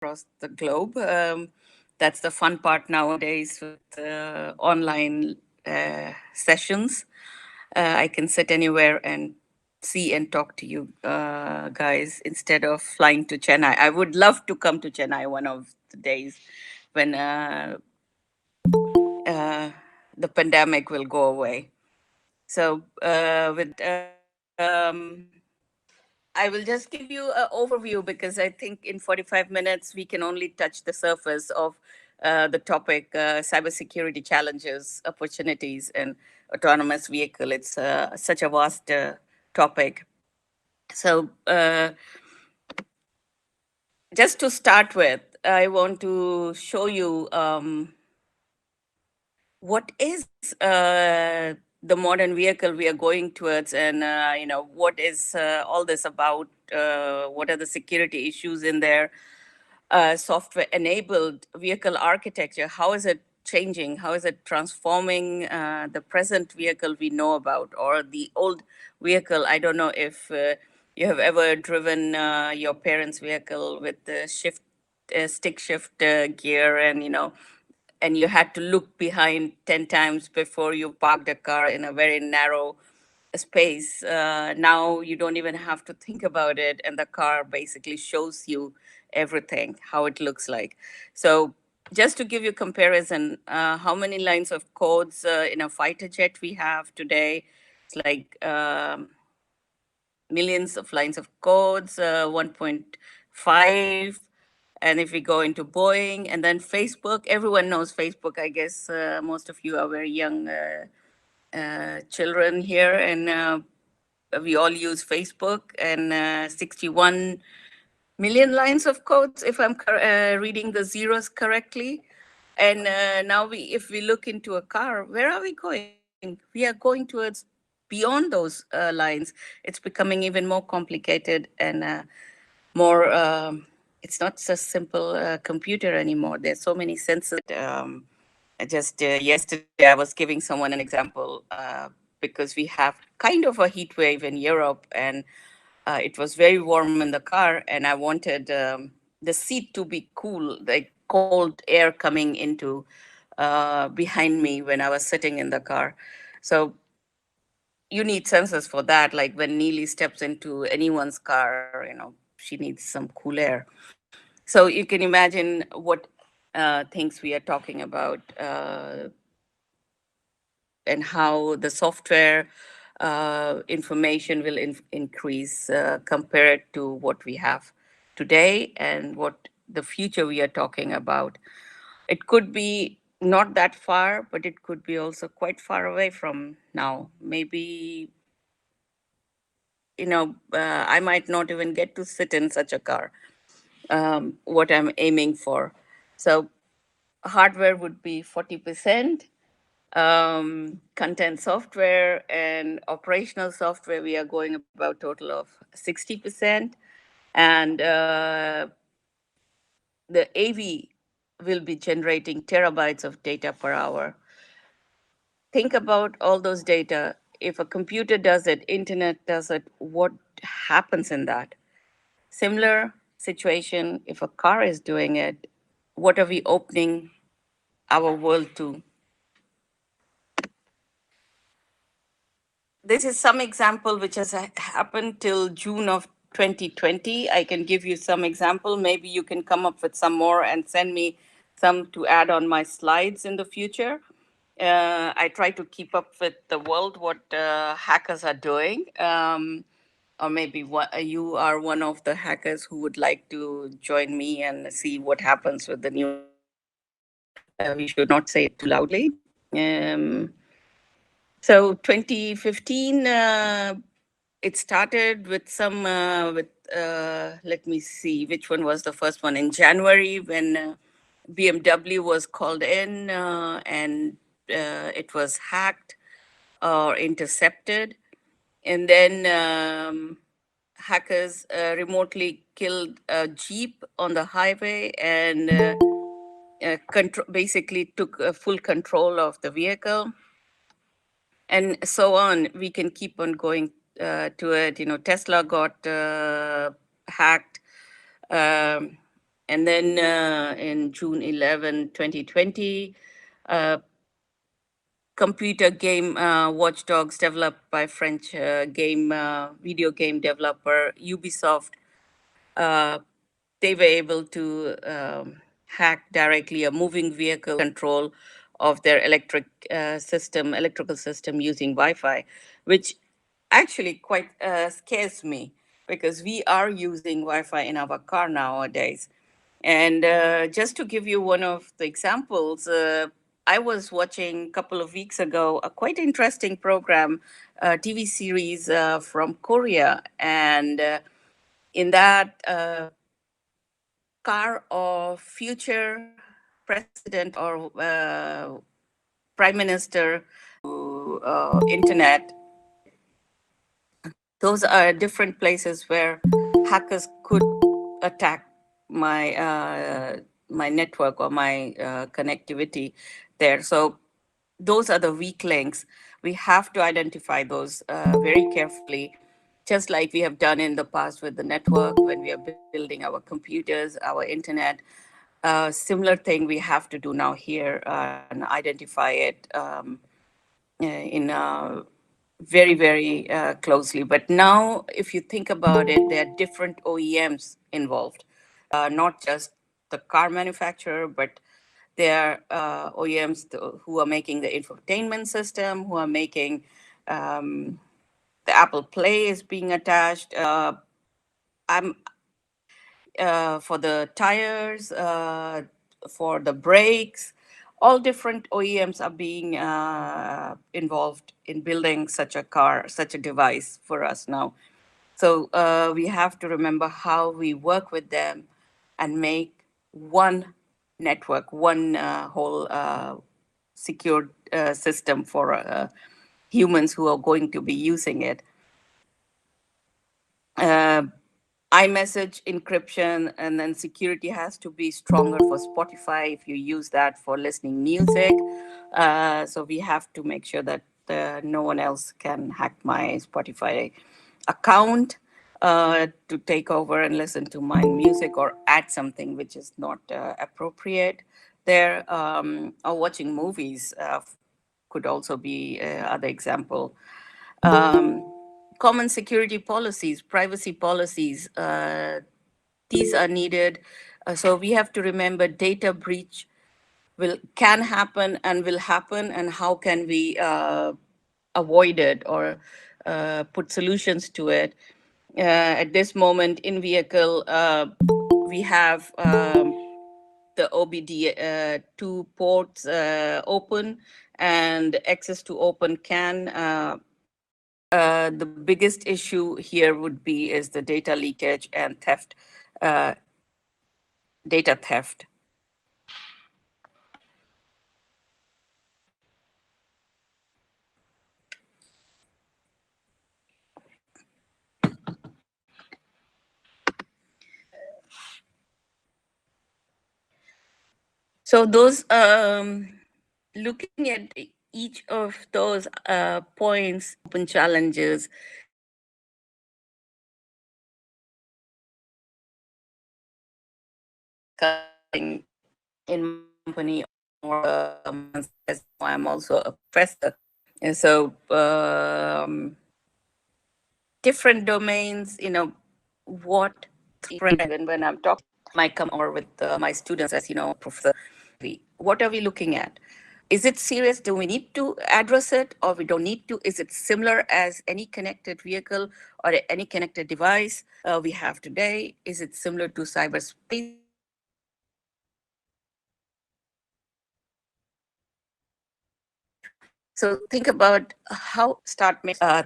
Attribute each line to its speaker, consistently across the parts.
Speaker 1: across the globe. That's the fun part nowadays with online sessions. I can sit anywhere and see and talk to you guys instead of flying to Chennai. I would love to come to Chennai one of the days when uh, the pandemic will go away. So, I will just give you an overview because I think in 45 minutes we can only touch the surface of the topic cybersecurity challenges, opportunities, and autonomous vehicle. It's such a vast topic. So, just to start with, I want to show you what is the modern vehicle we are going towards, and what is all this about. What are the security issues in there? Software enabled vehicle architecture, how is it changing, how is it transforming the present vehicle we know about, or the old vehicle. I don't know if you have ever driven your parents vehicle with the shift stick shift gear, and and you had to look behind 10 times before you parked a car in a very narrow space. Now you don't even have to think about it, and the car basically shows you everything, how it looks like. So, just to give you comparison, how many lines of codes in a fighter jet we have today? It's like millions of lines of codes, 1.5. And if we go into Boeing and then Facebook, everyone knows Facebook. I guess most of you are very young children here, and we all use Facebook, and 61 million lines of codes, if I'm reading the zeros correctly. And now, if we look into a car, where are we going? We are going towards beyond those lines. It's becoming even more complicated and more. It's not just simple computer anymore. There's so many sensors. Just yesterday, I was giving someone an example because we have kind of a heat wave in Europe, and it was very warm in the car, and I wanted the seat to be cool, like cold air coming into behind me when I was sitting in the car. So you need sensors for that. Like when Neely steps into anyone's car, she needs some cool air. So you can imagine what things we are talking about, and how the software information will increase compared to what we have today and what the future we are talking about. It could be not that far, but it could be also quite far away from now. Maybe, I might not even get to sit in such a car, what I'm aiming for. So, hardware would be 40%, content software and operational software, we are going about total of 60%. And the AV will be generating terabytes of data per hour. Think about all those data. If a computer does it, internet does it, what happens in that? Similar situation, if a car is doing it, what are we opening our world to? This is some example which has happened till June of 2020. I can give you some example. Maybe you can come up with some more and send me some to add on my slides in the future. I try to keep up with the world, what hackers are doing. Or maybe you are one of the hackers who would like to join me and see what happens with the new hackers. We should not say it too loudly. So 2015, it started with some with let me see which one was the first one. In January, when BMW was called in, and it was hacked or intercepted, and then hackers remotely killed a jeep on the highway, and basically took full control of the vehicle, and so on. We can keep on going to it. Tesla got hacked, um, And then in June 11, 2020, computer game Watch Dogs, developed by French video game developer Ubisoft, they were able to hack directly a moving vehicle control of their electrical system using Wi-Fi, which actually quite scares me because we are using Wi-Fi in our car nowadays. And just to give you one of the examples, I was watching a couple of weeks ago a quite interesting program, TV series from Korea, and in that car of future president or prime minister, internet. Those are different places where hackers could attack my network or my connectivity there. So those are the weak links. We have to identify those very carefully, just like we have done in the past with the network when we are building our computers, our internet. Similar thing we have to do now here and identify it in very, very closely. But now, if you think about it, there are different OEMs involved, not just the car manufacturer, but there are OEMs who are making the infotainment system, who are making the Apple Play is being attached. I'm for the tires, for the brakes, all different OEMs are being involved in building such a car, such a device for us now. So we have to remember how we work with them and make one network, one whole secured system for humans who are going to be using it. iMessage encryption, and then security has to be stronger for Spotify if you use that for listening music. So we have to make sure that no one else can hack my Spotify account to take over and listen to my music or add something which is not appropriate there. Or watching movies could also be other example. Common security policies, privacy policies, these are needed. So we have to remember data breach can happen and will happen, and how can we avoid it or put solutions to it. At this moment in vehicle, we have the OBD2 ports open and access to open CAN. The biggest issue here would be is the data leakage and theft, data theft. So those looking at each of those points, open challenges, in company, or I'm also a professor, and so different domains. What when I'm talking, might come over with my students, as professor. What are we looking at? Is it serious? Do we need to address it, or we don't need to? Is it similar as any connected vehicle or any connected device we have today? Is it similar to cyberspace? So think about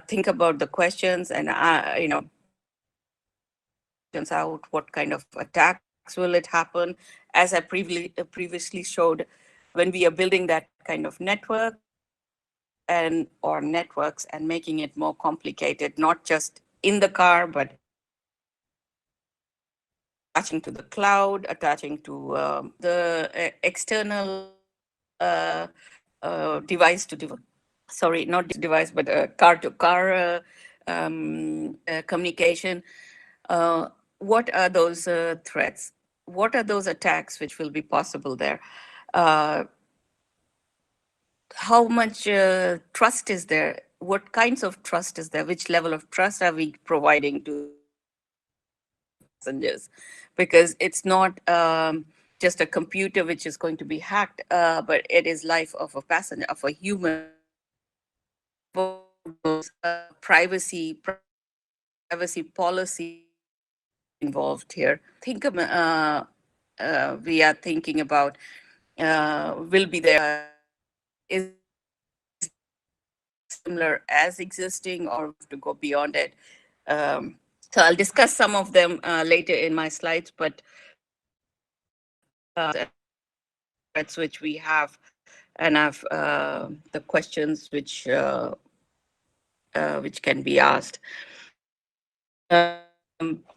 Speaker 1: think about the questions, and out what kind of attacks will it happen. As I previously showed, when we are building that kind of network and or networks and making it more complicated, not just in the car, but attaching to the cloud, attaching to the external device to device. Sorry, not device, but car to car communication. What are those threats? what are those attacks which will be possible there? Uh, how much trust is there? What kinds of trust is there? Which level of trust are we providing to passengers? Because it's not just a computer which is going to be hacked, but it is life of a passenger, of a human. Privacy policy involved here. We are thinking about will be there is similar as existing or to go beyond it. So I'll discuss some of them later in my slides, but threats which we have, and have the questions which can be asked.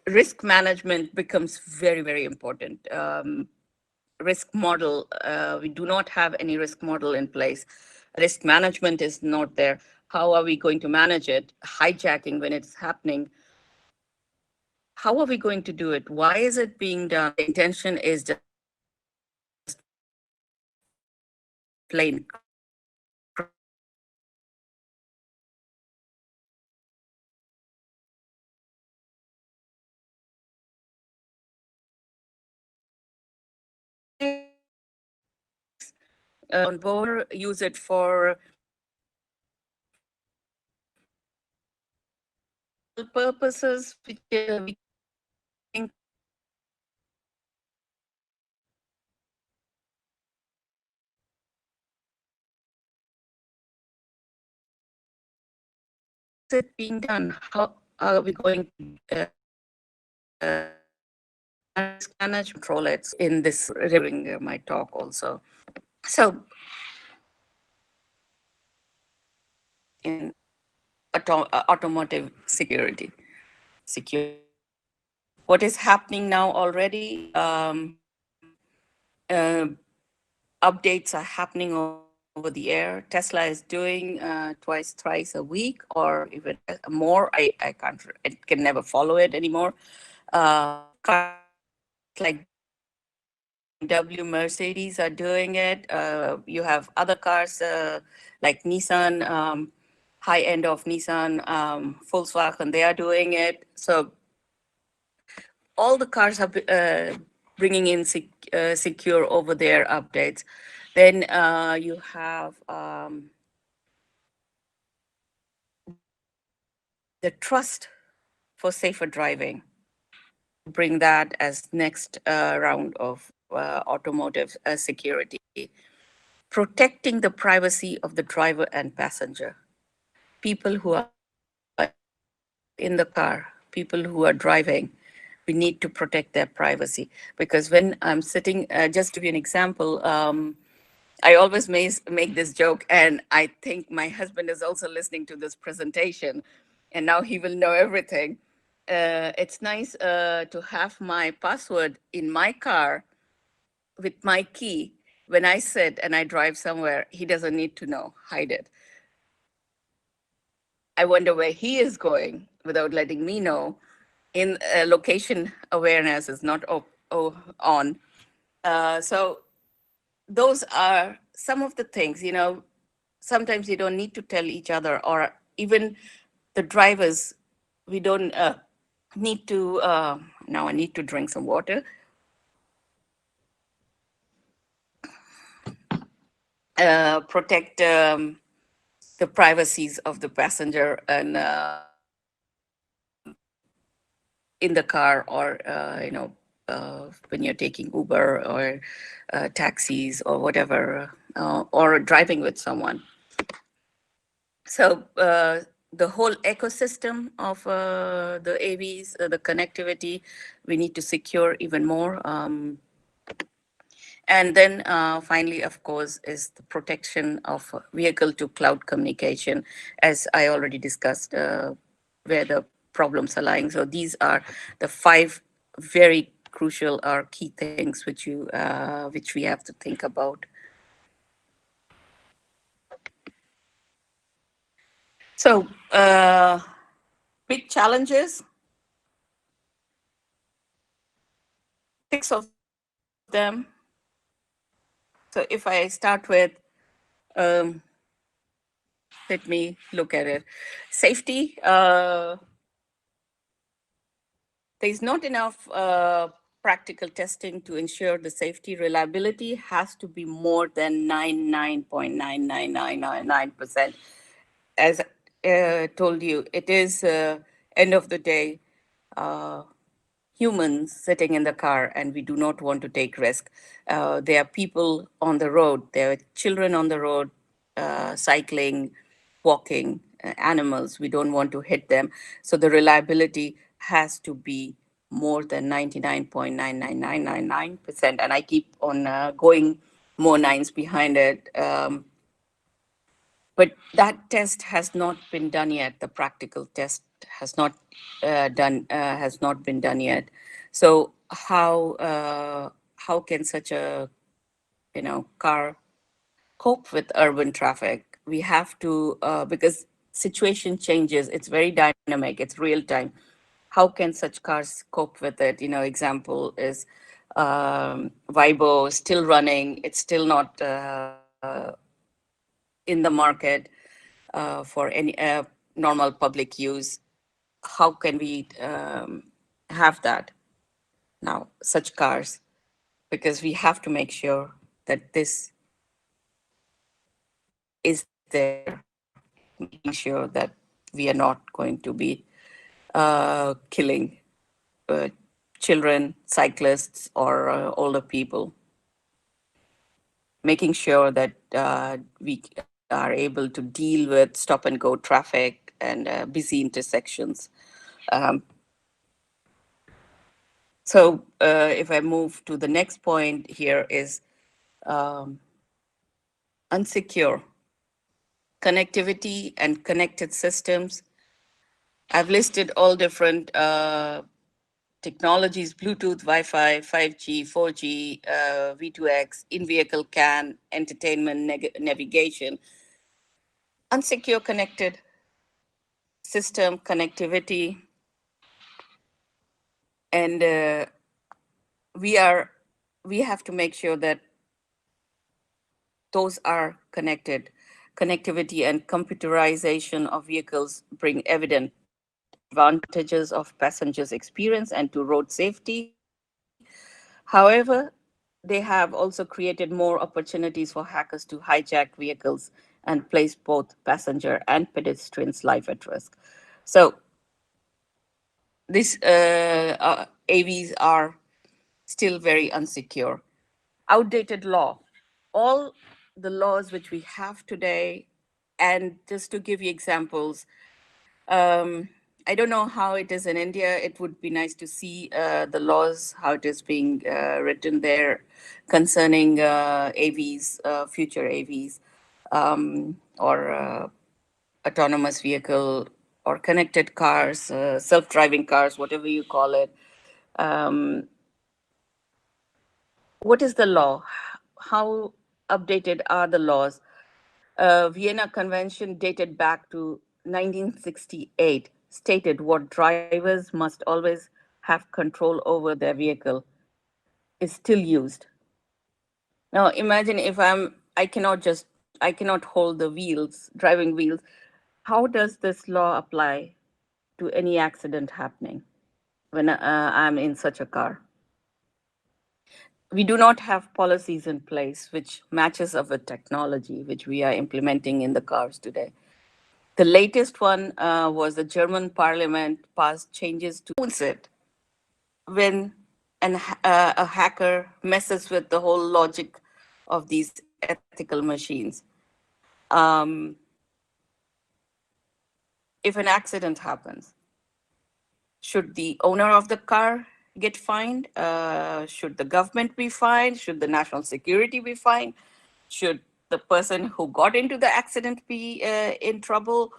Speaker 1: Risk management becomes very, very important. Risk model, we do not have any risk model in place. Risk management is not there. How are we going to manage it? Hijacking when it's happening. How are we going to do it? Why is it being done? The intention is just plain on board, use it for purposes which we think it being done. How are we going to manage control it in this during my talk also? So in automotive security, what is happening now already? Uh, updates are happening over the air. Tesla is doing twice, thrice a week, or even more. I can't. It can never follow it anymore. Cars like BMW, Mercedes are doing it. You have other cars like Nissan, high end of Nissan, Volkswagen. They are doing it. So all the cars are bringing in secure over their updates. Then you have the trust for safer driving. Bring that as next round of automotive security. Protecting the privacy of the driver and passenger. People who are in the car, people who are driving, we need to protect their privacy. Because when I'm sitting, just to give you an example, I always make this joke, and I think my husband is also listening to this presentation, and now he will know everything. It's nice to have my password in my car with my key. When I sit and I drive somewhere, he doesn't need to know, hide it. I wonder where he is going without letting me know. In location awareness is not on. So those are some of the things, sometimes you don't need to tell each other, or even the drivers, we don't need to, now I need to drink some water. Protect the privacies of the passenger and in the car, or when you're taking Uber or taxis or whatever, or driving with someone. So the whole ecosystem of the AVs, the connectivity, we need to secure even more. And then finally, of course, is the protection of vehicle to cloud communication, as I already discussed, where the problems are lying. So these are the 5 very crucial or key things which we have to think about. So big challenges. 6 of them. So if I start with, um, let me look at it. Safety, there's not enough practical testing to ensure the safety. Reliability has to be more than 99.99999%. As told you, it is end of the day, uh, humans sitting in the car, and we do not want to take risk. There are people on the road, there are children on the road, cycling, walking, animals. We don't want to hit them. So the reliability has to be more than 99.99999%. And I keep on going more nines behind it. But that test has not been done yet. The practical test has not been done yet. So how can such a car cope with urban traffic? We have to, because situation changes. It's very dynamic. It's real time. How can such cars cope with it? Example is Vibo still running. It's still not in the market for any normal public use. How can we have that now, such cars? Because we have to make sure that this is there, making sure that we are not going to be killing uh, children, cyclists, or older people. Making sure that we are able to deal with stop and go traffic and busy intersections. Um, so if I move to the next point here is um, unsecure connectivity and connected systems. I've listed all different technologies: Bluetooth, Wi-Fi, 5G, 4G, V2X, in-vehicle CAN, entertainment, navigation. Unsecure connected system connectivity, and we are we have to make sure that those are connected. Connectivity and computerization of vehicles bring evident advantages of passengers' experience and to road safety. However, they have also created more opportunities for hackers to hijack vehicles and place both passenger and pedestrians' life at risk. So these AVs are still very unsecure. Outdated law. All the laws which we have today, and just to give you examples, I don't know how it is in India. It would be nice to see the laws, how it is being written there concerning AVs, future AVs, or autonomous vehicle or connected cars, self-driving cars, whatever you call it. Um, what is the law? How updated are the laws? Vienna Convention, dated back to 1968, stated what drivers must always have control over their vehicle is still used. Now imagine if I cannot hold the wheels, driving wheels. How does this law apply to any accident happening when I'm in such a car? We do not have policies in place which matches up with technology which we are implementing in the cars today. The latest one was the German parliament passed changes to it when a hacker messes with the whole logic of these ethical machines. Um, if an accident happens, should the owner of the car get fined? Should the government be fined? Should the national security be fined? Should the person who got into the accident be in trouble?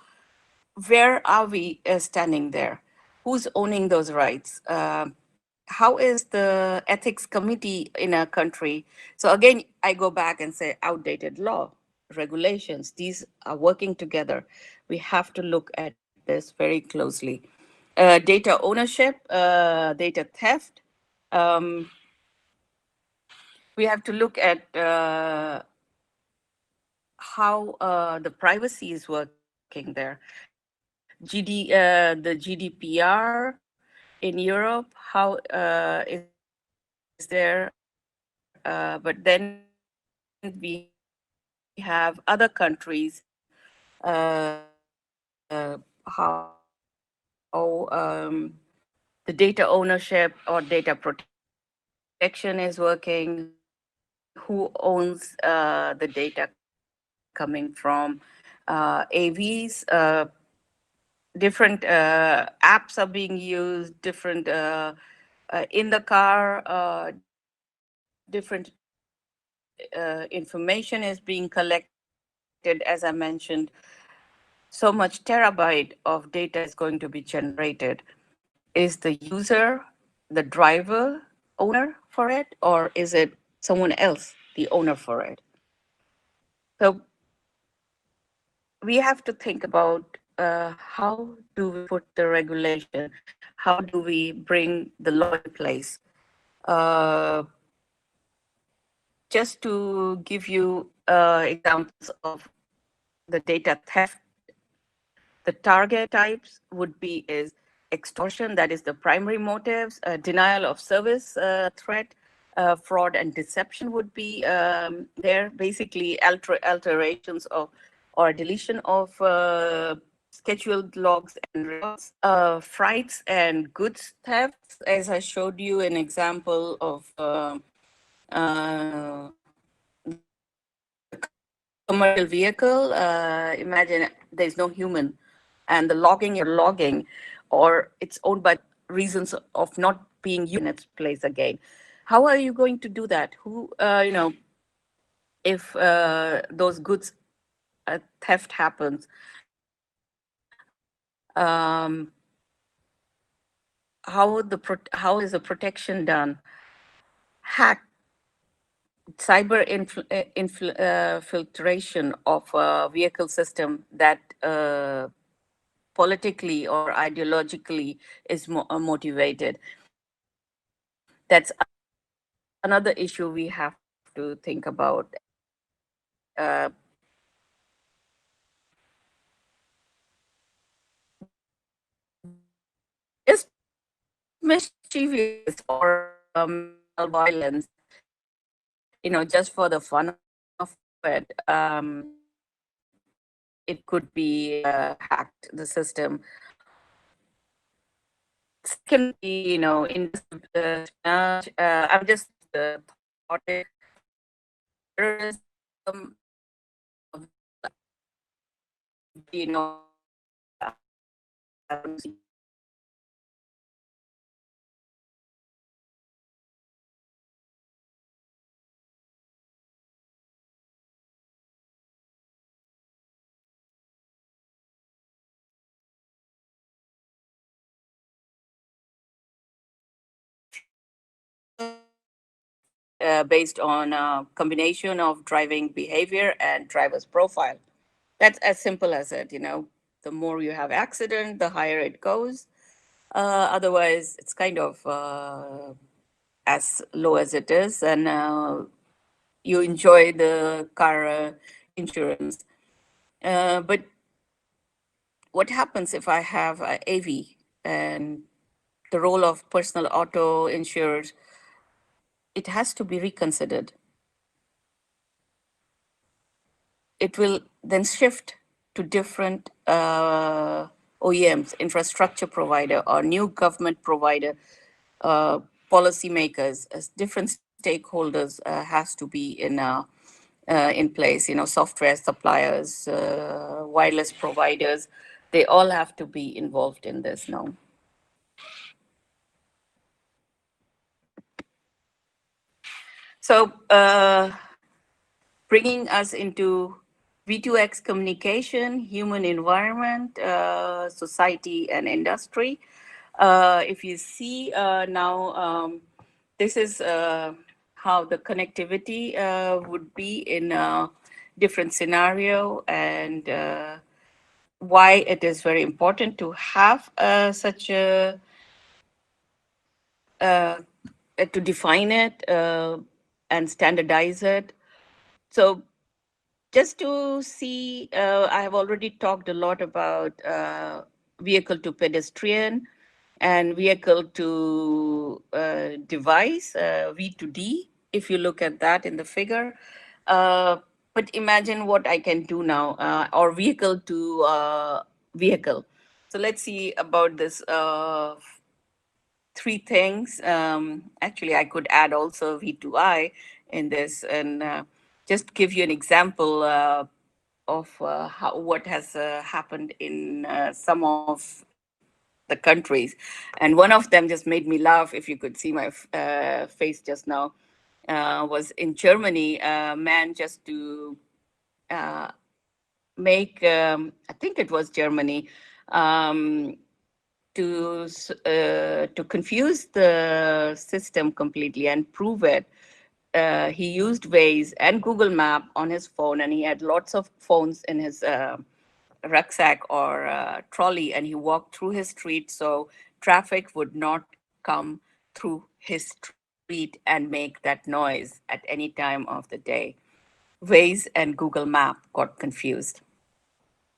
Speaker 1: Where are we standing there? Who's owning those rights? How is the ethics committee in a country? So again, I go back and say outdated law, regulations, these are working together. We have to look at this very closely. Data ownership, data theft. Um, we have to look at how the privacy is working there. The GDPR in Europe, how is there? But then we have other countries, how the data ownership or data protection is working, who owns the data coming from AVs, different apps are being used, different in the car, different information is being collected, as I mentioned. So much terabyte of data is going to be generated. Is the user, the driver, owner for it, or is it someone else the owner for it? So we have to think about how do we put the regulation, how do we bring the law in place. uh, just to give you examples of the data theft, the target types would be is extortion, that is the primary motives, denial of service threat, fraud and deception would be there. Basically, alterations of or deletion of scheduled logs and records, frights and goods thefts, as I showed you an example of the commercial vehicle. Imagine there's no human, and the logging, or it's owned by reasons of not being used in its place again. How are you going to do that? If those goods theft happens, how is the protection done? Hack, cyber filtration of a vehicle system that politically or ideologically is motivated. That's another issue we have to think about. Just mischievous or mental violence, just for the fun of it, it could be hacked, the system. Secondly, industrial espionage. I'm just thought it, terrorism, based on a combination of driving behavior and driver's profile. That's as simple as it. The more you have accident, the higher it goes. Otherwise, it's kind of as low as it is, and you enjoy the car insurance. But what happens if I have AV and the role of personal auto insurers? It has to be reconsidered. It will then shift to different OEMs, infrastructure provider, or new government provider, uh, policymakers, as different stakeholders has to be in place. Software suppliers, wireless providers, they all have to be involved in this now. So, bringing us into V2X communication, human environment, society, and industry. If you see now, this is how the connectivity would be in a different scenario, and why it is very important to have such a to define it. and standardize it. So just to see, I have already talked a lot about vehicle to pedestrian and vehicle to device, V2D, if you look at that in the figure. Uh, but imagine what I can do now, or vehicle to vehicle. So let's see about this three things. Actually, I could add also V2I in this and just give you an example of what has happened in some of the countries. And one of them just made me laugh. If you could see my face just now, was in Germany. A man just to uh, make, I think it was Germany, um, to confuse the system completely and prove it. He used Waze and Google Map on his phone, and he had lots of phones in his rucksack or trolley, and he walked through his street so traffic would not come through his street and make that noise at any time of the day. Waze and Google Map got confused.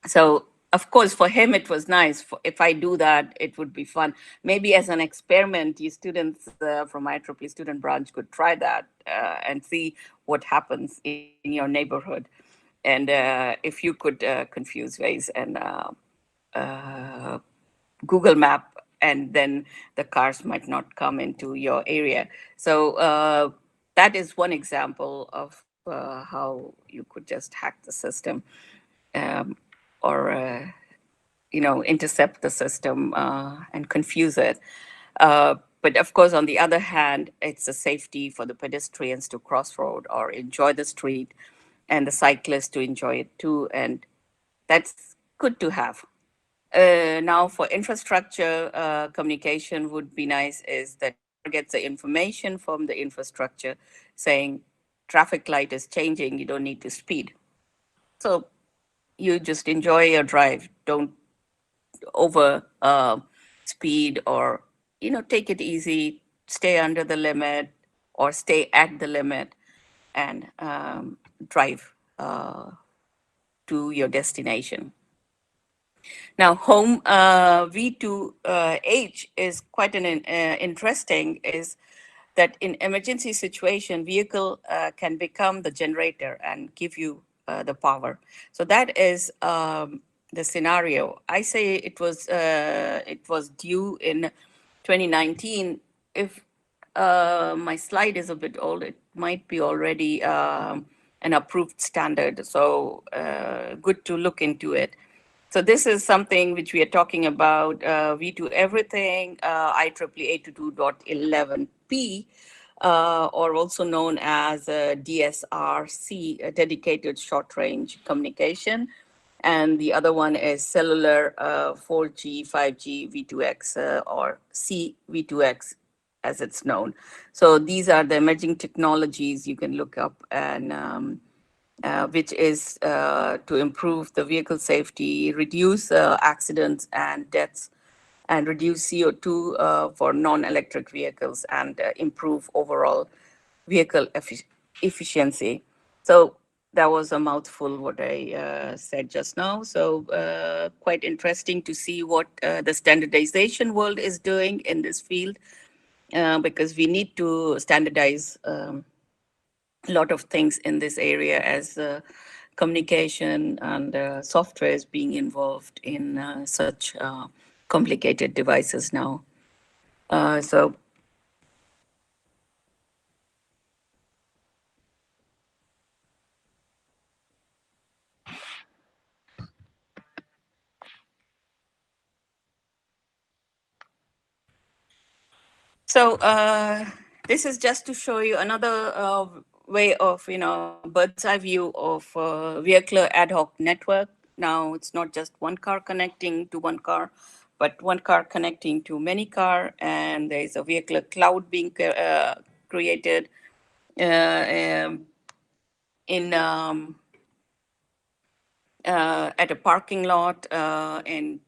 Speaker 1: So of course for him it was nice. If I do that, it would be fun. Maybe as an experiment, you students from IEEE student branch could try that and see what happens in your neighborhood. And if you could confuse Waze and uh, Google Map, and then the cars might not come into your area. So that is one example of how you could just hack the system, um, or intercept the system and confuse it. But of course, on the other hand, it's a safety for the pedestrians to cross road or enjoy the street, and the cyclists to enjoy it too. And that's good to have. Now, for infrastructure, communication would be nice is that car gets the information from the infrastructure saying traffic light is changing, you don't need to speed. So you just enjoy your drive. Don't over speed, or take it easy, stay under the limit or stay at the limit, and drive to your destination. Now, home V2H is quite an interesting, is that in emergency situation, vehicle can become the generator and give you the power. So that is the scenario. I say it was due in 2019. If my slide is a bit old, it might be already an approved standard. So good to look into it. So this is something which we are talking about, V2 everything, IEEE 822.11p, or also known as DSRC, dedicated short range communication. And the other one is cellular 4G, 5G, V2X, or CV2X as it's known. So these are the emerging technologies you can look up, and which is to improve the vehicle safety, reduce accidents and deaths, and reduce CO2 for non-electric vehicles, and improve overall vehicle efficiency. So that was a mouthful what I said just now. So quite interesting to see what the standardization world is doing in this field, because we need to standardize a lot of things in this area, as communication and software is being involved in such complicated devices now. So So this is just to show you another way of, bird's eye view of vehicular ad hoc network. Now it's not just one car connecting to one car, but one car connecting to many car, and there is a vehicular cloud being created in at a parking lot, and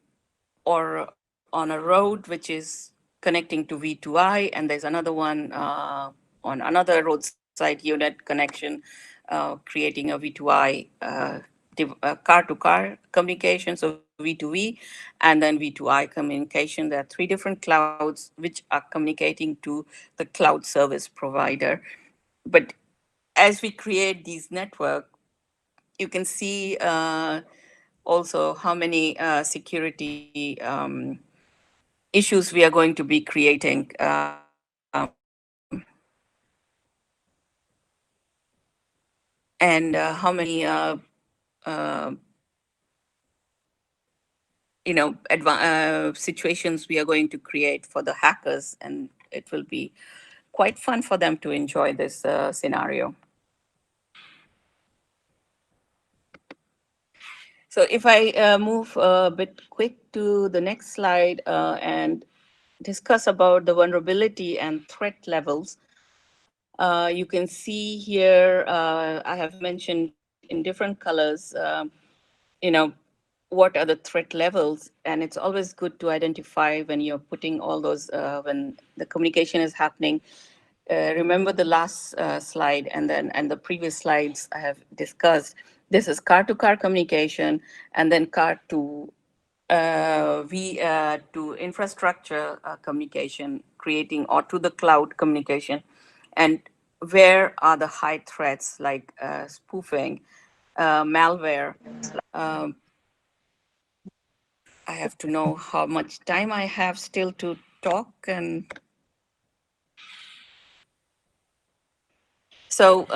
Speaker 1: or on a road which is connecting to V2I, and there's another one on another roadside roadside unit connection, creating a V2I, car-to-car communication, so V2V, and then V2I communication. There are three different clouds which are communicating to the cloud service provider. But as we create these network, you can see also how many security issues we are going to be creating. And how many situations we are going to create for the hackers, and it will be quite fun for them to enjoy this scenario. So if I move a bit quick to the next slide and discuss about the vulnerability and threat levels, you can see here, I have mentioned in different colors, you know, what are the threat levels. And it's always good to identify when you're putting all those, when the communication is happening. Remember the last slide and the previous slides I have discussed. This is car-to-car communication, and then car to infrastructure communication, creating, or to the cloud communication. And where are the high threats like spoofing, malware? Um, I have to know how much time I have still to talk. And so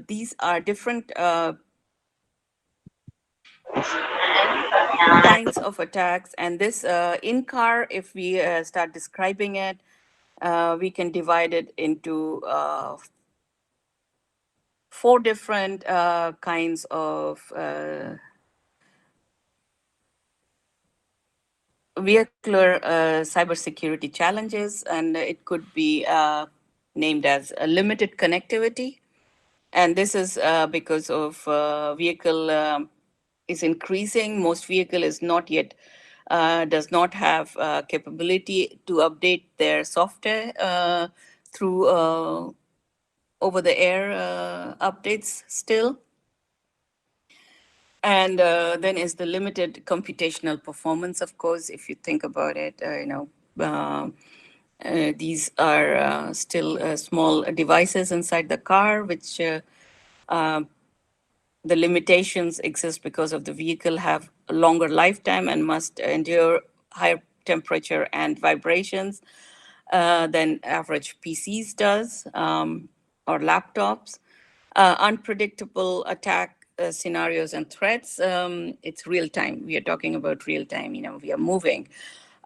Speaker 1: these are different kinds of attacks. And this in-car, if we start describing it, we can divide it into four different kinds of vehicular cybersecurity challenges, and it could be named as a limited connectivity. And this is because of vehicle is increasing. Most vehicle is not yet does not have capability to update their software through over the air updates still. And then is the limited computational performance, of course, if you think about it, these are still small devices inside the car, which uh, the limitations exist because of the vehicle have a longer lifetime and must endure higher temperature and vibrations than average PCs does, or laptops. Unpredictable attack scenarios and threats. It's real time. We are talking about real time. We are moving.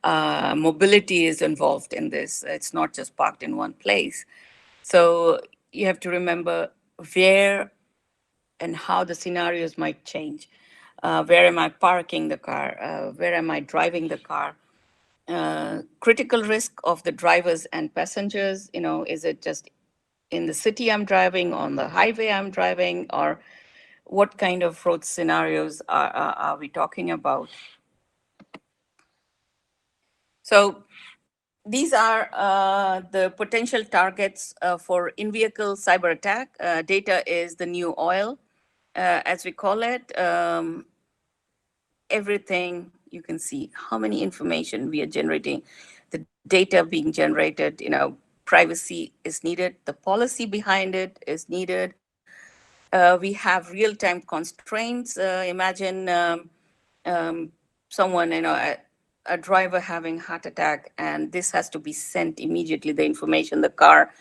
Speaker 1: Mobility is involved in this. It's not just parked in one place. So you have to remember where and how the scenarios might change. Where am I parking the car? Where am I driving the car? Critical risk of the drivers and passengers. Is it just in the city I'm driving, on the highway I'm driving, or what kind of road scenarios are we talking about? So these are the potential targets for in-vehicle cyber attack. Data is the new oil, as we call it. Everything you can see, how many information we are generating, the data being generated, privacy is needed, the policy behind it is needed. We have real-time constraints. Imagine someone, a driver having heart attack, and this has to be sent immediately. The information, the car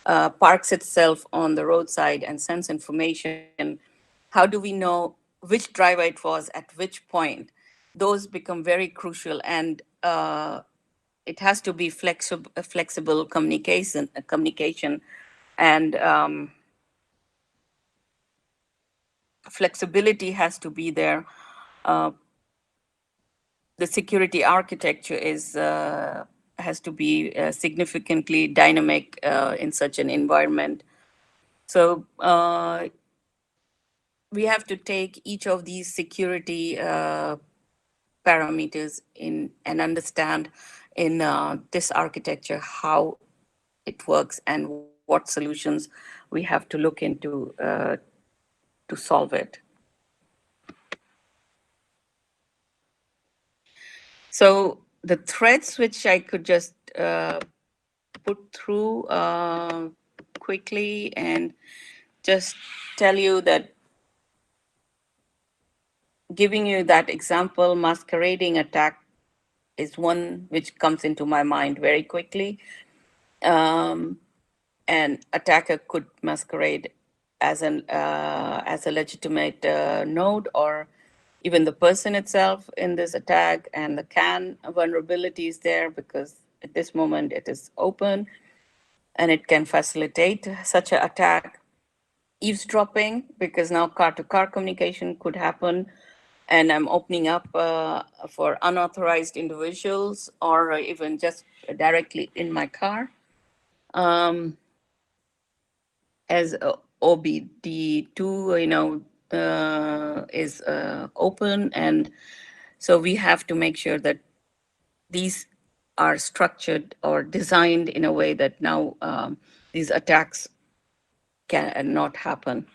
Speaker 1: parks itself on the roadside and sends information. How do we know which driver it was at which point? Those become very crucial, and it has to be flexible communication, and flexibility has to be there. Uh, the security architecture is has to be significantly dynamic in such an environment. So we have to take each of these security parameters in and understand in this architecture how it works and what solutions we we have to look into to solve it. So the threads which I could just put through quickly and just tell you that, giving you that example, masquerading attack is one which comes into my mind very quickly. An attacker could masquerade as a legitimate node, or even the person itself in this attack, and the CAN vulnerability is there because at this moment it is open and it can facilitate such an attack. Eavesdropping, because now car-to-car communication could happen, and I'm opening up for unauthorized individuals, or even just directly in my car. As OBD2, is open, and so we have to make sure that these are structured or designed in a way that now these attacks cannot happen.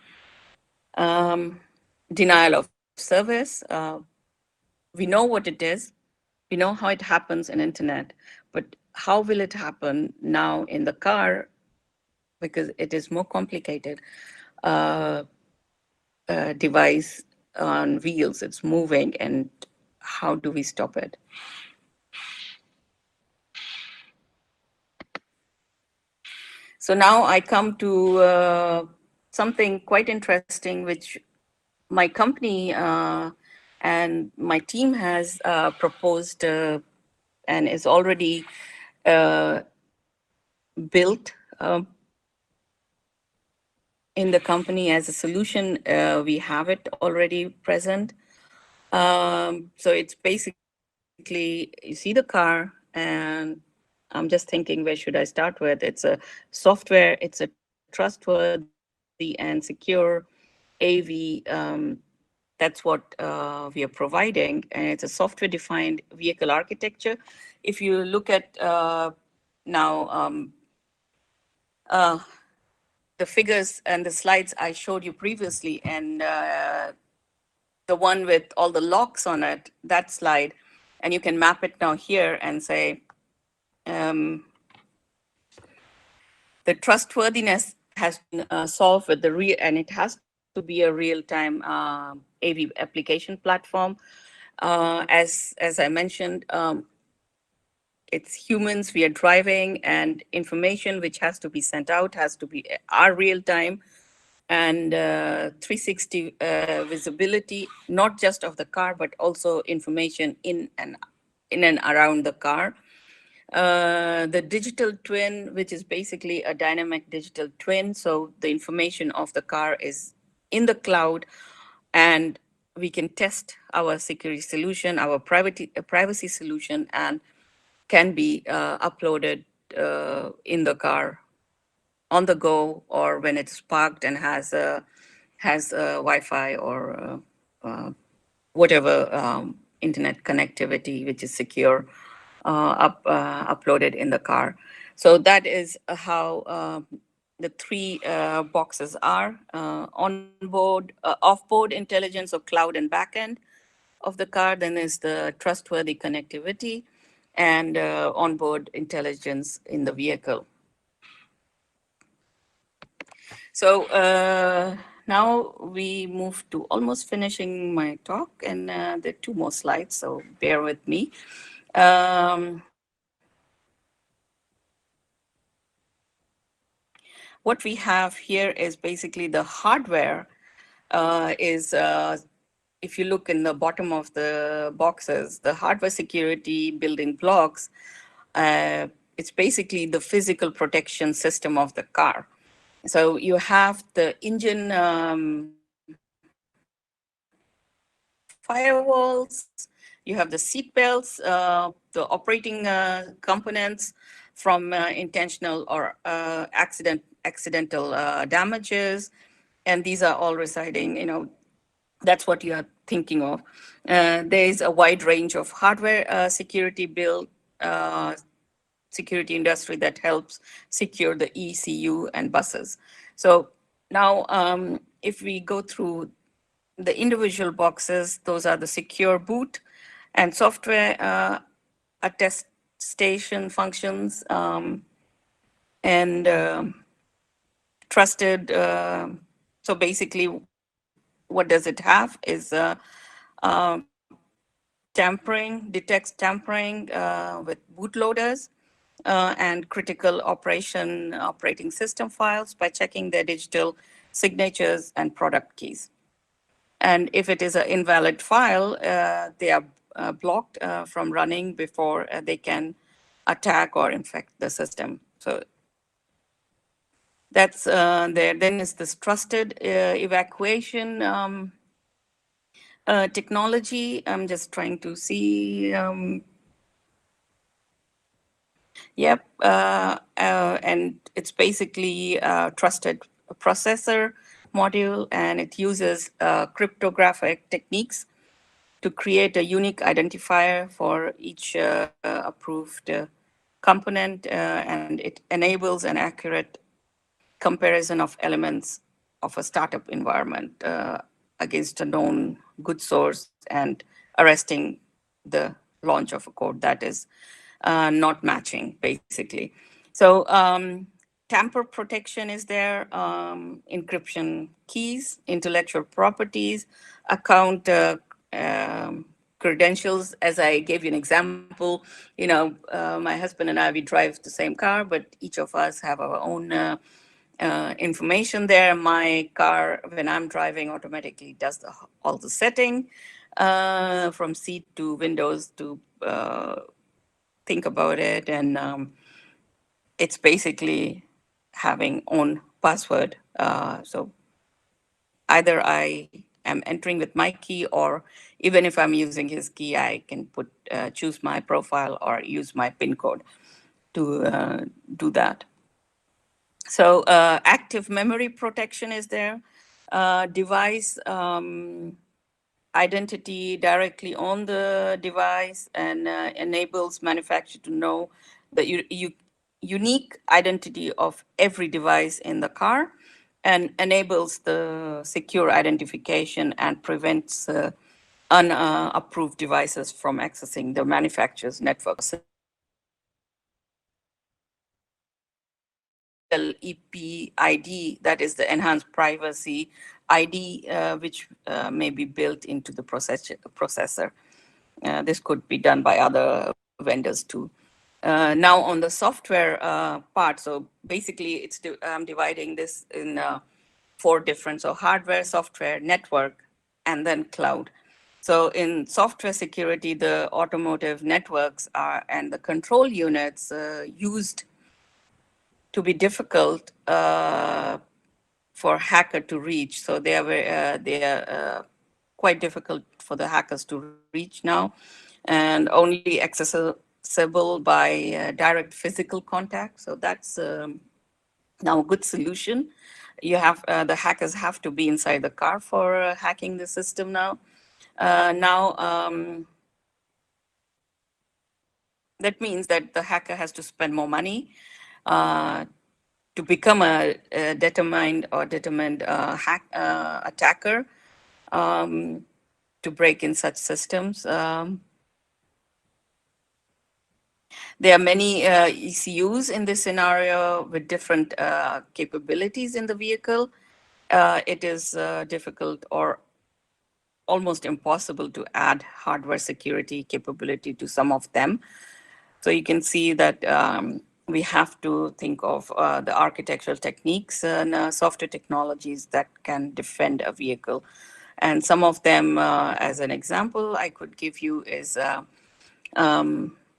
Speaker 1: Denial of service. We know what it is. We know how it happens in internet, but how will it happen now in the car? Because it is more complicated. Device on wheels, it's moving, and how do we stop it? So now I come to something quite interesting, which my company and my team has proposed and is already built in the company as a solution. We have it already present. So it's basically, you see the car, and I'm just thinking, where should I start with? It's a software, it's a trustworthy and secure AV. That's what we are providing, and it's a software-defined vehicle architecture. If you look at now the figures and the slides I showed you previously, and the one with all the locks on it, that slide, and you can map it now here and say, the trustworthiness has been solved with the real, and it has to be a real-time AV application platform. As I mentioned, it's humans, we are driving, and information which has to be sent out has to be our real-time, and 360 visibility, not just of the car, but also information in and around the car. The digital twin, which is basically a dynamic digital twin. So the information of the car is in the cloud, and we can test our security solution, our privacy solution, and can be uploaded in the car on the go, or when it's parked and has Wi-Fi or whatever internet connectivity which is secure, uploaded in the car. So that is how the three boxes are: on-board, off-board intelligence of cloud and backend of the car. Then is the trustworthy connectivity, and onboard intelligence in the vehicle. So now we move to almost finishing my talk, and there are two more slides, so bear with me. What we have here is basically the hardware is, if you look in the bottom of the boxes, the hardware security building blocks, it's basically the physical protection system of the car. So you have the engine firewalls, you have the seat belts, the operating components from intentional or accidental damages, and these are all residing, that's what you are thinking of. There is a wide range of hardware security build, security industry that helps secure the ECU and buses. So now if we go through the individual boxes, those are the secure boot and software attestation functions, and trusted. So basically, what does it have is uh, detects tampering with bootloaders and critical operating system files by checking their digital signatures and product keys. And if it is an invalid file, they are blocked from running before they can attack or infect the system. So that's there. Then is this trusted evacuation technology. I'm just trying to see. Yep, and it's basically a trusted processor module, and it uses cryptographic techniques to create a unique identifier for each approved component, and it enables an accurate comparison of elements of a startup environment against a known good source and arresting the launch of a code that is not matching, basically. So tamper protection is there, encryption keys, intellectual properties, account credentials. As I gave you an example, my husband and I, we drive the same car, but each of us have our own information there. My car, when I'm driving, automatically does all the setting from seat to windows to think about it. And it's basically having own password. So either I am entering with my key, or even if I'm using his key, I can choose my profile or use my PIN code to do that. So active memory protection is there. Device identity directly on the device, and enables manufacturer to know the unique identity of every device in the car, and enables the secure identification and prevents unapproved devices from accessing the manufacturer's network. EP ID, that is the enhanced privacy ID, which may be built into the processor. This could be done by other vendors too. Now on the software part, so basically I'm dividing this in 4 different, so hardware, software, network, and then cloud. So in software security, the automotive networks and the control units used to be difficult for hacker to reach. So they are quite difficult for the hackers to reach now, and only accessible by direct physical contact. So that's now a good solution. You have the hackers have to be inside the car for hacking the system now. That means that the hacker has to spend more money to become a determined attacker, to break in such systems. There are many ECUs in this scenario with different capabilities in the vehicle. It is difficult or almost impossible to add hardware security capability to some of them. So you can see that we have to think of the architectural techniques and software technologies that can defend a vehicle. And some of them, as an example, I could give you is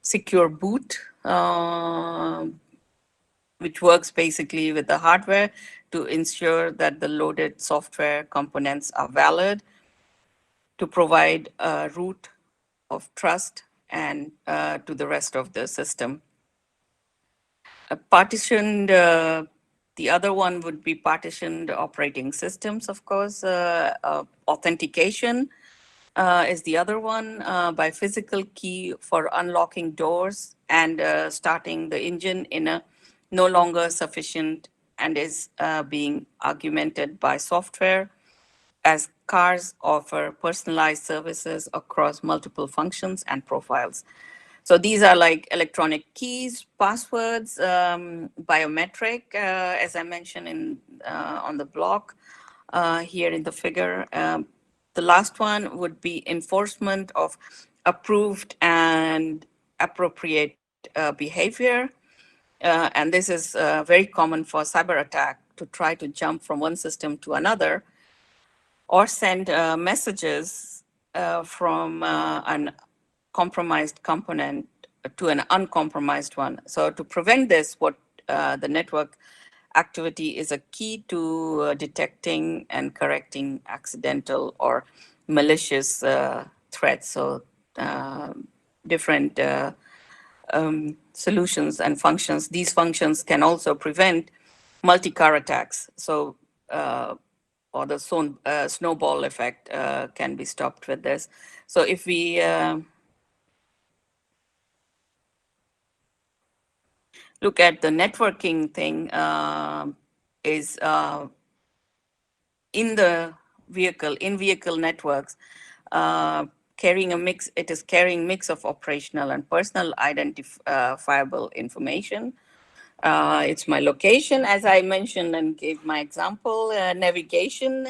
Speaker 1: secure boot, which works basically with the hardware to ensure that the loaded software components are valid, to provide a root of trust and to the rest of the system. Partitioned, the other one would be partitioned operating systems, of course. Authentication is the other one, by physical key for unlocking doors and starting the engine in a no longer sufficient and is being augmented by software as cars offer personalized services across multiple functions and profiles. So these are like electronic keys, passwords, biometric, as I mentioned on the block here in the figure. The last one would be enforcement of approved and appropriate behavior. And this is very common for cyber attack to try to jump from one system to another or send messages from an compromised component to an uncompromised one. So to prevent this, what the network activity is a key to detecting and correcting accidental or malicious threats. So different solutions and functions. These functions can also prevent multi-car attacks. So, or the snowball effect can be stopped with this. So if we look at the networking thing, is in the vehicle, in-vehicle networks, carrying a mix, it is carrying mix of operational and personal identifiable information. It's my location, as I mentioned and gave my example, navigation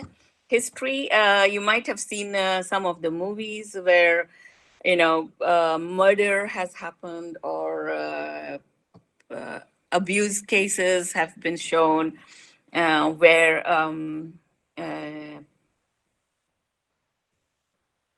Speaker 1: history. You might have seen some of the movies where, murder has happened or abuse cases have been shown where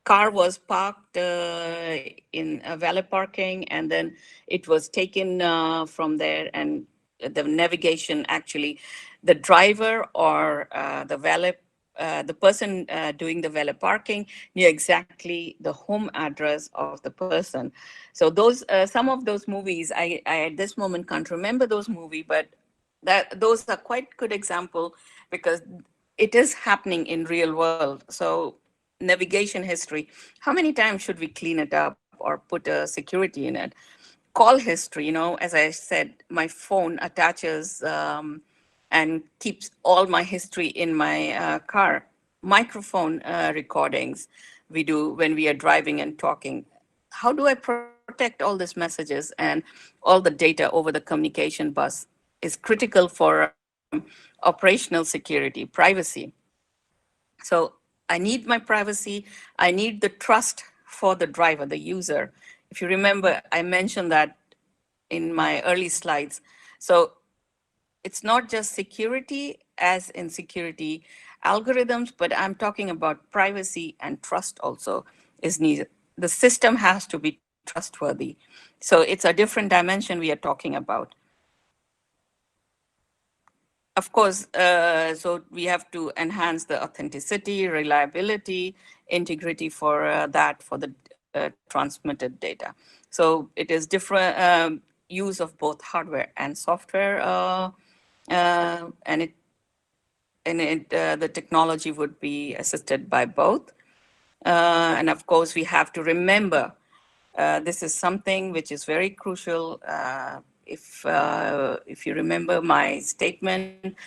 Speaker 1: car was parked in a valet parking, and then it was taken from there, and the navigation actually, the driver or the person doing the valet parking knew exactly the home address of the person. So those some of those movies, I at this moment can't remember those movies, but those are quite good example because it is happening in real world. So navigation history, how many times should we clean it up or put a security in it? Call history, as I said, my phone attaches and keeps all my history in my car. Microphone recordings we do when we are driving and talking. How do I protect all these messages and all the data over the communication bus is critical for operational security, privacy. So I need my privacy. I need the trust for the driver, the user. If you remember, I mentioned that in my early slides. So it's not just security as in security algorithms, but I'm talking about privacy and trust also is needed. The system has to be trustworthy. So it's a different dimension we are talking about. Of course, so we have to enhance the authenticity, reliability, integrity for for the transmitted data. So it is different use of both hardware and software, and the technology would be assisted by both. And of course, we have to remember this is something which is very crucial. If you remember my statement,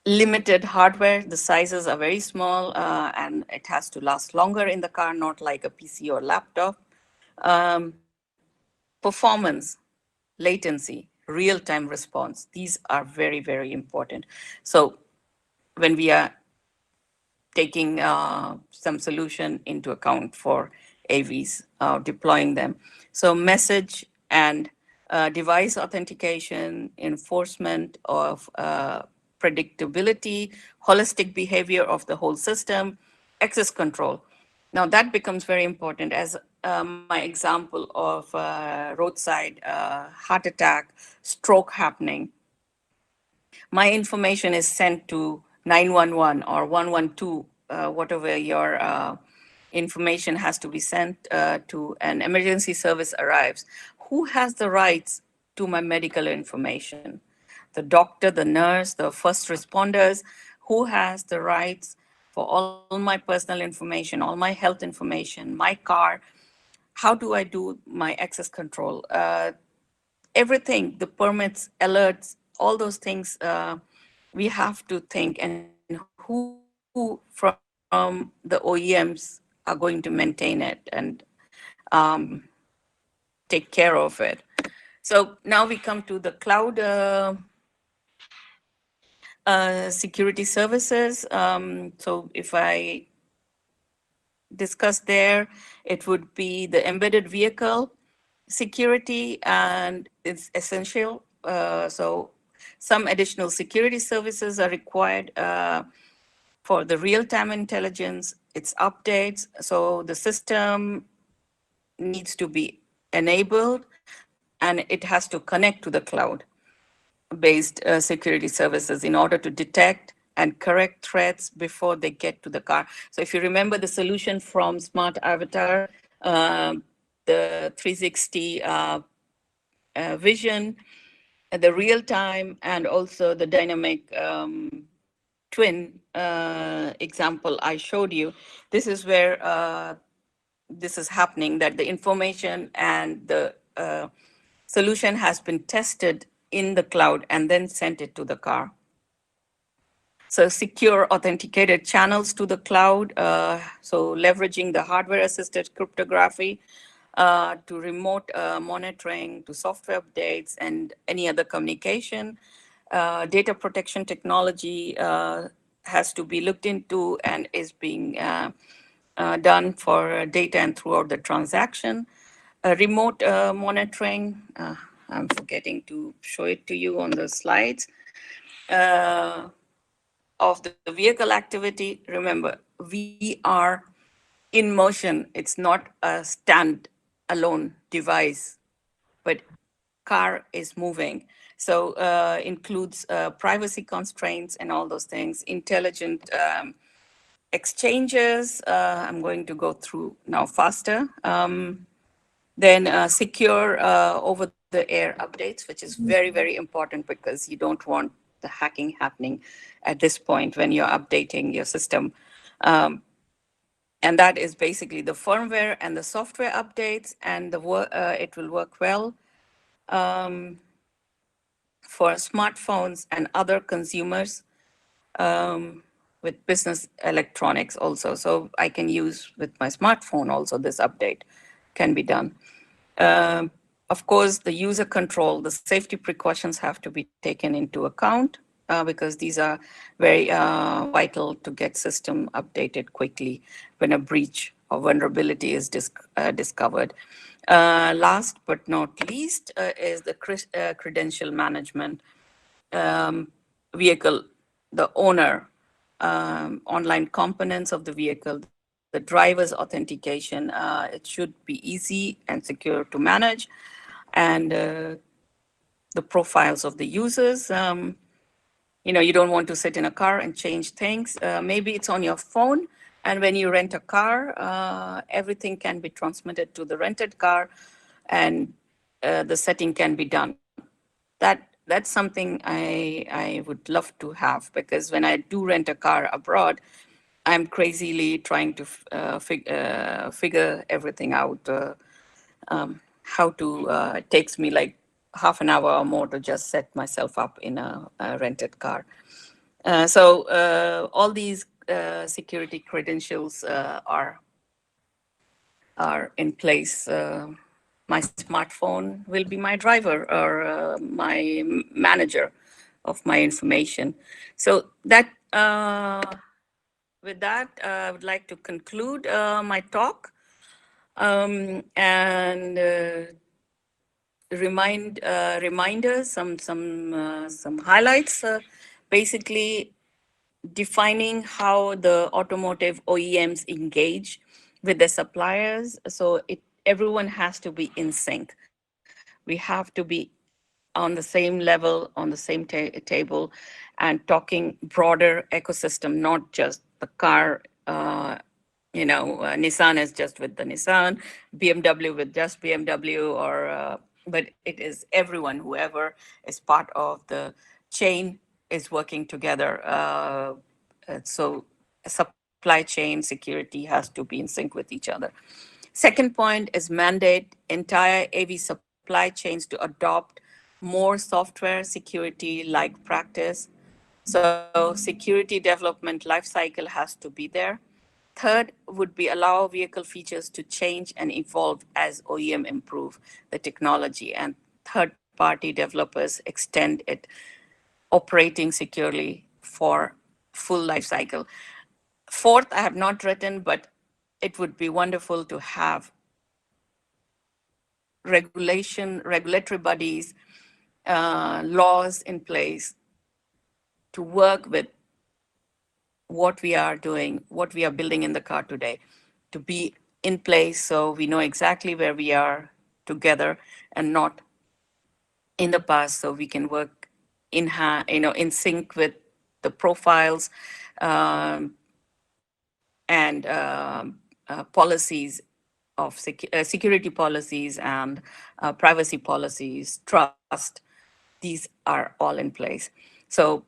Speaker 1: limited hardware, the sizes are very small, and it has to last longer in the car, not like a PC or laptop. Performance, latency, real-time response, these are very, very important. So when we are taking some solution into account for AVs, deploying them. So message and device authentication, enforcement of predictability, holistic behavior of the whole system, access control. Now that becomes very important as my example of roadside heart attack, stroke happening. My information is sent to 911 or 112, whatever your information has to be sent to, an emergency service arrives. Who has the rights to my medical information? The doctor, the nurse, the first responders. Who has the rights for all my personal information, all my health information, my car? How do I do my access control? Everything, the permits, alerts, all those things we have to think, and who from the OEMs are going to maintain it and um, take care of it. So now we come to the cloud security services. So if I discuss there, it would be the embedded vehicle security, and it's essential. So some additional security services are required for the real-time intelligence, its updates. So the system needs to be enabled, and it has to connect to the cloud-based security services in order to detect and correct threats before they get to the car. So if you remember the solution from Smart Avatar, the 360 vision, the real time, and also the dynamic twin example I showed you, this is where this is happening, that the information and the solution has been tested in the cloud and then sent it to the car. So secure authenticated channels to the cloud, so leveraging the hardware-assisted cryptography to remote monitoring, to software updates, and any other communication. Data protection technology has to be looked into and is being done for data and throughout the transaction. Remote monitoring, I'm forgetting to show it to you on the slides, of the vehicle activity. Remember, we are in motion. It's not a stand-alone device, but car is moving. So includes privacy constraints and all those things, intelligent exchanges. I'm going to go through now faster. Then secure over-the-air updates, which is very, very important because you don't want the hacking happening at this point when you're updating your system. And that is basically the firmware and the software updates, and it will work well for smartphones and other consumers with business electronics also. So I can use with my smartphone also, this update can be done. Of course, the user control, the safety precautions have to be taken into account because these are very vital to get system updated quickly when a breach or vulnerability is discovered. Last but not least is the credential management. Vehicle, the owner, online components of the vehicle, the driver's authentication. It should be easy and secure to manage, and the profiles of the users. You don't want to sit in a car and change things. Maybe it's on your phone, and when you rent a car, everything can be transmitted to the rented car, and the setting can be done. That's something I would love to have, because when I do rent a car abroad, I'm crazily trying to figure everything out. How to it takes me like half an hour or more to just set myself up in a rented car. So all these security credentials are in place. My smartphone will be my driver or my manager of my information. So that with that, I would like to conclude my talk and reminders, some highlights. Basically, defining how the automotive OEMs engage with the suppliers. So everyone has to be in sync. We have to be on the same level, on the same table, and talking broader ecosystem, not just the car. Nissan is just with the Nissan, BMW with just BMW, or but it is everyone, whoever is part of the chain is working together. So supply chain security has to be in sync with each other. Second point is mandate entire AV supply chains to adopt more software security like practice. So security development lifecycle has to be there. Third would be allow vehicle features to change and evolve as OEM improve the technology, and third-party developers extend it, operating securely for full life cycle. Fourth, I have not written, but it would be wonderful to have regulatory bodies, laws in place to work with what we are doing, what we are building in the car today, to be in place so we know exactly where we are together and not in the past, so we can work in sync with the profiles um, and policies of security policies and privacy policies, trust. These are all in place. So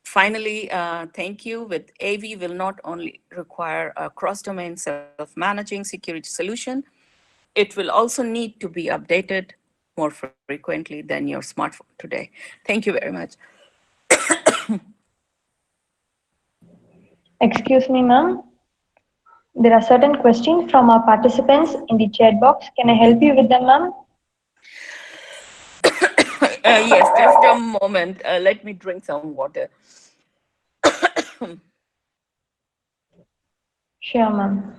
Speaker 1: finally, thank you. With AV will not only require a cross-domain self-managing security solution, it will also need to be updated more frequently than your smartphone today. Thank you very much.
Speaker 2: Excuse me, ma'am. There are certain questions from our participants in the chat box. Can I help you with them, ma'am?
Speaker 1: Yes, just a moment. Let me drink some water.
Speaker 2: Sure, ma'am.